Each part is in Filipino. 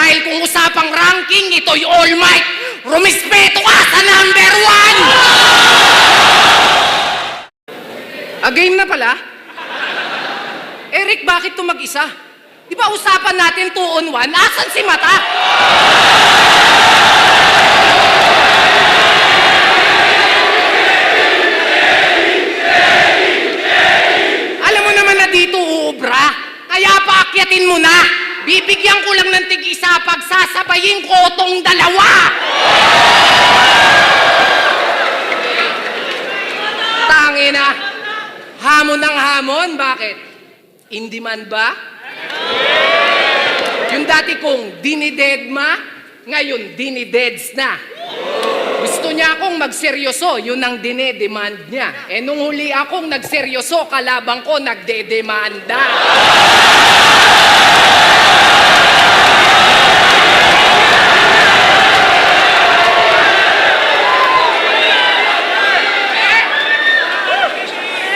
Dahil kung usapang ranking, ito'y all might. Rumispeto ka sa number 1! Game na pala? Eric, bakit ito mag-isa? Di ba usapan natin 2 on 1? Asan si Mata? Alam mo naman na dito uubra. Kaya paakyatin mo na. Bibigyan ko lang ng tig-isa pag sasabayin ko tong dalawa. Tangina. Hamon ng hamon. Bakit? In demand ba? Yung dati kong dinidedma, ngayon dinideds na. Gusto niya akong magseryoso, yun ang dinedemand niya. Nung huli akong nagseryoso, kalabang ko nagdedemanda.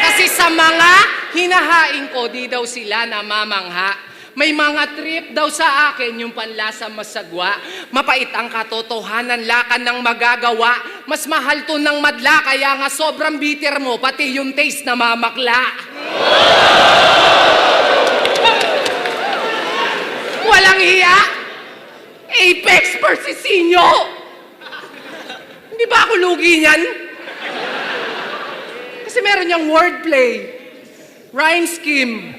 Kasi sa mga hinahain ko, di daw sila namamangha. May mga trip daw sa akin yung panlasa masagwa. Mapait ang katotohanan, lakan ng magagawa. Mas mahal to ng madla, kaya nga sobrang bitter mo, pati yung taste na mamakla. Walang hiya? Apex versus Sinyo! Hindi ba ako lugi niyan? Kasi meron niyang wordplay, rhyme scheme,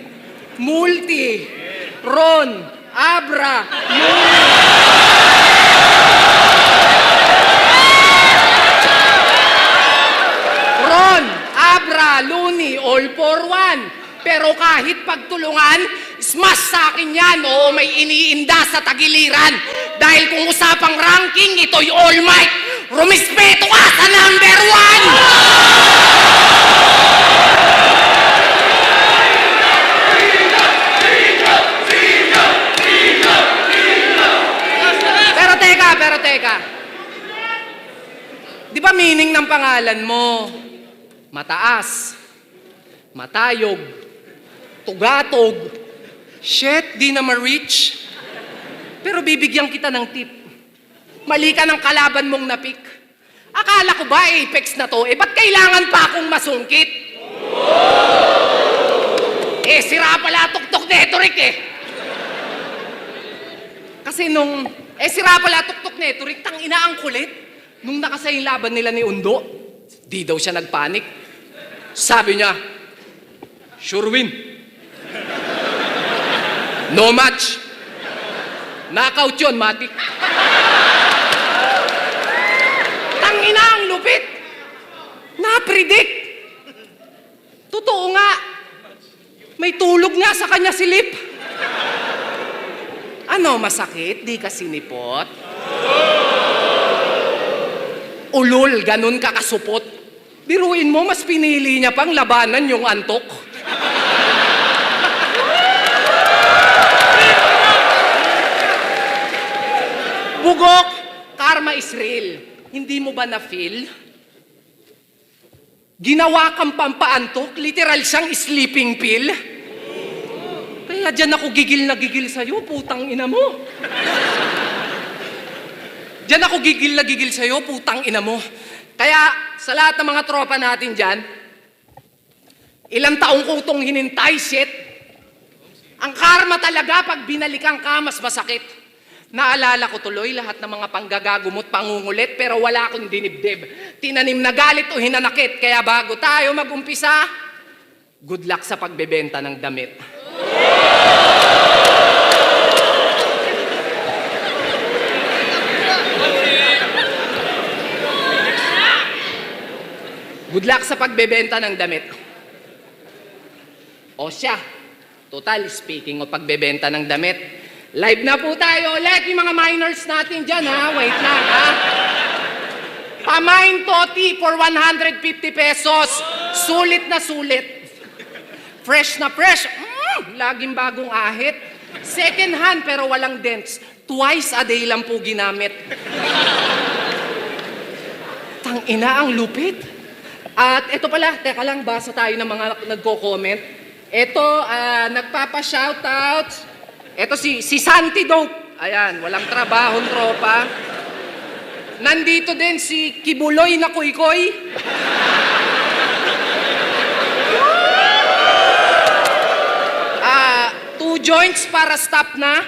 multi, Ron, Abra, Ron, Abra, Luni, all for one. Pero kahit pagtulungan, smash sa akin yan. Oo, may iniinda sa tagiliran. Dahil kung usapang ranking, ito'y all might. Rumispeto ka sa number 1! Pero teka. Di ba meaning ng pangalan mo? Mataas, matayog, tugatog, shit, di na ma-reach. Pero bibigyan kita ng tip. Mali ka ng kalaban mong napik. Akala ko ba Apex na to? Ba't kailangan pa akong masungkit? Sira pala tuktok neto, Rick Kasi sira pala tuktok neto, Rick, tangina ang kulit. Nung nakasay yung laban nila ni Undo, di daw siya nagpanik. Sabi niya, sure win. No match. Knockout yun, matik. Tangina ang lupit. Na-predict. Totoo nga. May tulog nga sa kanya silip. Ano, masakit? Di ka sinipot? Ulol, ganun ka kasupot. Biruin mo, mas pinili niya pang labanan yung antok. Bugok, karma is real. Hindi mo ba na-feel? Ginawa kang pampaantok, literal siyang sleeping pill. Kaya dyan ako gigil na gigil sa'yo, putang ina mo. Diyan ako gigil na gigil sa'yo, putang ina mo. Kaya sa lahat ng mga tropa natin dyan, ilang taong ko itong hinintay, shit. Ang karma talaga pag binalikan ka, mas masakit. Naalala ko tuloy lahat ng mga panggagagumot, pangungulit, pero wala akong dinibdib. Tinanim na galit o hinanakit. Kaya bago tayo mag-umpisa, good luck sa pagbebenta ng damit. Good luck sa pagbebenta ng damit. O siya, total, speaking of pagbebenta ng damit, live na po tayo ulit yung mga minors natin dyan, ha? Wait lang, ha? Pamain Toti for 150 pesos. Sulit na sulit. Fresh na fresh. Laging bagong ahit. Second hand pero walang dents. Twice a day lang po ginamit. Tangina ang lupit. At ito pala, teka lang, basa tayo ng mga nagko-comment. Ito, nagpapa-shoutout. Ito si Santi Dope. Ayan, walang trabahong tropa. Nandito din si Kibuloy na Kuy-Koy. Two joints para stop na.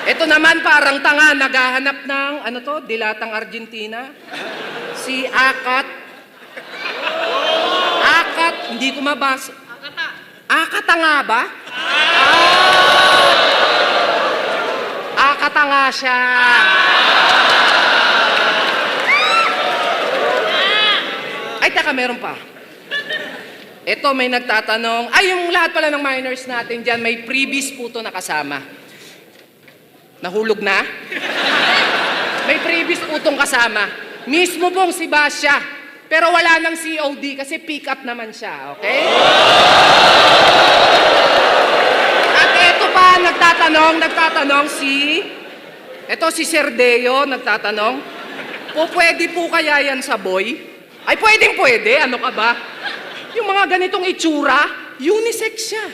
Ito naman parang tanga, naghahanap ng, dilatang Argentina. Si Akat. Akat, hindi ko mabasa. Akata nga ba? Akata nga siya. Ay, teka, meron pa. Ito, may nagtatanong. Ay, yung lahat pala ng minors natin dyan, may freebies po ito nakasama. Nahulog na? May freebies po itong kasama. Mismo pong si Basya. Pero wala nang COD kasi pick up naman siya, okay? At ito pa, nagtatanong si... Ito si Serdeo, nagtatanong. Pwede po kaya yan sa boy? Ay, pwede. Ano ka ba? Yung mga ganitong itsura, unisex siya.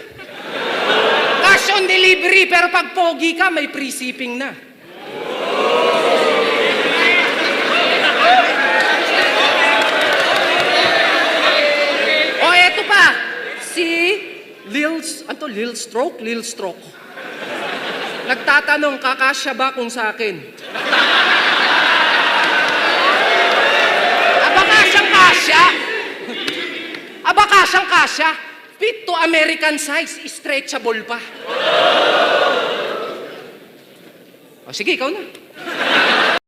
Cash on delivery, pero pag pogi ka, may free shipping na. O, eto pa. Si Lil Stroke? Nagtatanong, kakasya ba kung sa akin? Aba kasyang kasya. Fit to American size, stretchable pa. O sige, ikaw na.